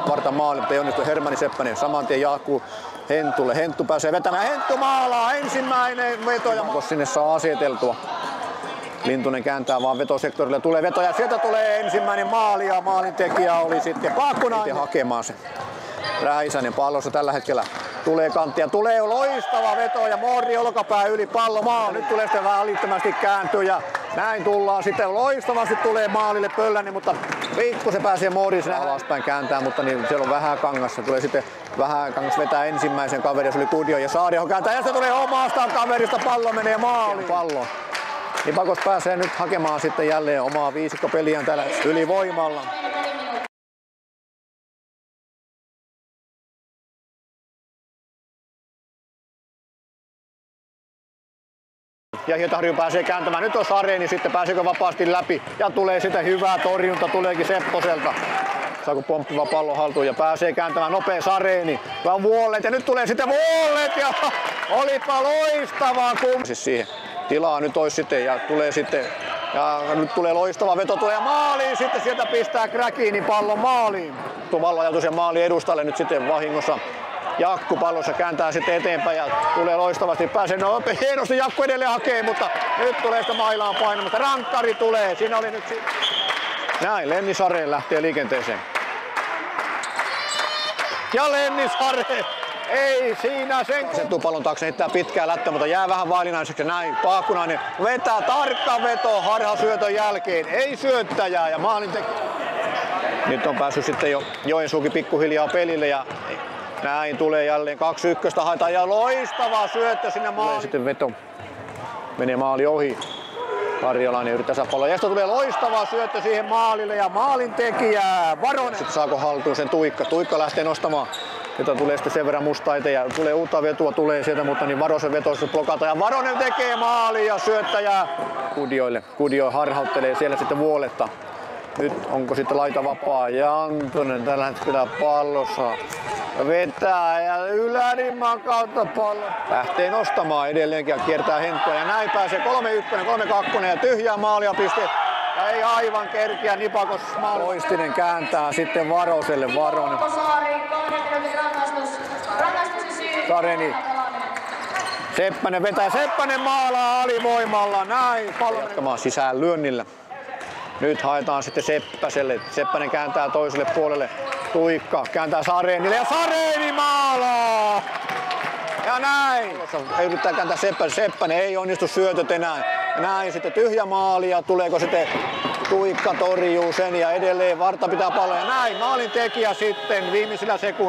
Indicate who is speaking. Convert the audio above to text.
Speaker 1: varta maali, mutta ei onnistu. Hermanni Seppänen saman tien Jaakku Hentulle. Henttu pääsee vetämään. Henttu maalaa ensimmäinen veto ja sinne saa aseteltua. Lintunen kääntää vaan vetosektorille, tulee veto ja sieltä tulee ensimmäinen maali ja maalintekijä oli sitten Paakkunainen hakemaan se. Räisänen pallossa tällä hetkellä tulee kanttia, tulee loistava veto ja Moori olkapää yli pallo maali. Nyt tulee sitten vähän välittömästi kääntyä ja näin tullaan sitten loistavasti tulee maalille Pöllänen, mutta pikkusen pääsee Moori sinne alaspäin kääntää, mutta niin siellä on vähän kangassa. Tulee sitten vähän kangas vetää ensimmäisen kaverin, se oli Kudio ja Saariaho kääntää ja se tulee omastaan kaverista, pallo menee maaliin. Pallo. Nipakos pääsee nyt hakemaan sitten jälleen omaa viisikkopeliään täällä ylivoimalla. Ja Hietaharju pääsee kääntämään. Nyt on Sareeni sitten, pääseekö vapaasti läpi. Ja tulee sitten hyvä torjunta, tuleekin Sepposelta. Saako pomppiva pallo haltuun ja pääsee kääntämään nopea Sareeni. Ja Vuollet ja nyt tulee sitten Vuollet ja olipa loistavaa siis siihen. Tilaa nyt olisi sitten ja tulee sitten. Ja nyt tulee loistava veto, tulee ja maaliin sitten sieltä pistää Kräkinin pallon maaliin. Tuo ajatus ja maali edustalle nyt sitten vahingossa. Jakku pallossa kääntää sitten eteenpäin ja tulee loistavasti. Pääsee hienosti Jakku edelleen hakee, mutta nyt tulee sitä mailaan painamasta. Rankkari tulee, siinä oli nyt näin, Lenni Sareen lähtee liikenteeseen. Ja Lenni Sareen, ei siinä sen. Se tuu pallon taakse, heittää pitkää lättä, mutta jää vähän vaillinaiseksi näin. Paakkunainen vetää tarkka veto harhasyötön jälkeen, ei syöttäjää ja maalintekijä. Nyt on päässyt sitten jo Joensuukin pikkuhiljaa pelille ja näin tulee jälleen 2-1 haetaan ja loistava syöttö sinne maaliin. Sitten veto menee maali ohi. Karjalainen yrittää saada palloa. Ja sitten tulee loistava syöttö siihen maalille ja maalintekijä Varonen. Sitten saako haltuun sen Tuikka. Tuikka lähtee nostamaan. Jota tulee sitten sen verran musta eteen ja tulee uutta vetoa tulee sieltä, mutta niin Varosen veto blokata ja Varonen tekee maali ja syöttäjä Kudioille. Kudio harhauttelee siellä sitten Vuoletta. Nyt onko sitten laita vapaa, Jantunen tällä hetkellä pallossa vetää ja ylärimman kautta pallo. Lähtee nostamaan edelleenkin ja kiertää Henttua ja näin pääsee 3-1, 3-2 ja tyhjää maalia piste. Ja ei aivan kerkiä Nipakos maali. Loistinen kääntää sitten Varoselle, Varonen. Sareni. Seppänen vetää, Seppänen maalaa alivoimalla, näin pallo. Jatkamaan sisään lyönnillä. Nyt haetaan sitten Seppäselle. Seppänen kääntää toiselle puolelle. Tuikka kääntää Sareenille ja Sareeni maalaa! Ja näin! Ei yrittää kääntää Seppänen. Seppänen ei onnistu syötöt enää. Ja näin sitten tyhjä maali ja tuleeko sitten Tuikka torjuu sen ja edelleen Varta pitää palloa. Ja näin maalintekijä sitten viimeisillä sekunnilla.